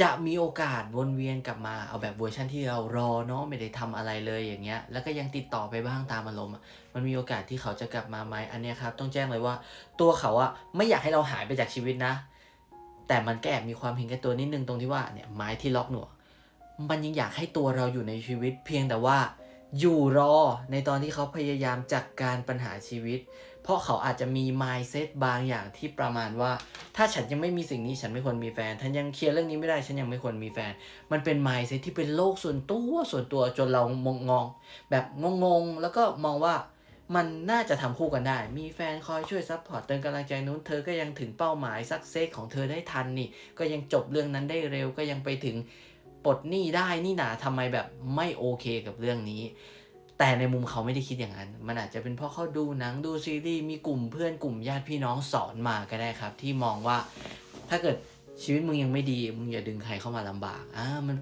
จะมีโอกาสวนเวียนกลับมาเอาแบบเวอร์ชันที่เรารอเนาะไม่ได้ทำอะไรเลยอย่างเงี้ยแล้วก็ยังติดต่อไปบ้างตามอารมณ์อะมันมีโอกาสที่เขาจะกลับมาไหมอันเนี้ยครับต้องแจ้งเลยว่าตัวเขาอะไม่อยากให้เราหายไปจากชีวิตนะแต่มันก็แอบมีความเห็นแก่ตัวนิดหนึ่งตรงที่ว่าเนี่ยไม้ที่ล็อกหนวกมันยังอยากให้ตัวเราอยู่ในชีวิตเพียงแต่ว่าอยู่รอในตอนที่เขาพยายามจัดการปัญหาชีวิตเพราะเขาอาจจะมี mindset บางอย่างที่ประมาณว่าถ้าฉันยังไม่มีสิ่งนี้ฉันไม่ควรมีแฟนฉันยังเคลียร์เรื่องนี้ไม่ได้ฉันยังไม่ควรมีแฟนมันเป็น mindset ที่เป็นโลกส่วนตัวจนเรางงแบบงงๆแล้วก็มองว่ามันน่าจะทำคู่กันได้มีแฟนคอยช่วยซัปพอร์ตเติมกำลังใจนู้นเธอก็ยังถึงเป้าหมายสักเซสของเธอได้ทันนี่ก็ยังจบเรื่องนั้นได้เร็วก็ยังไปถึงปลดหนี้ได้นี่นาทำไมแบบไม่โอเคกับเรื่องนี้แต่ในมุมเขาไม่ได้คิดอย่างนั้นมันอาจจะเป็นเพราะเขาดูหนังดูซีรีส์มีกลุ่มเพื่อนกลุ่มญาติพี่น้องสอนมาก็ได้ครับที่มองว่าถ้าเกิดชีวิตมึงยังไม่ดีมึงอย่าดึงใครเข้ามาลำบากมัน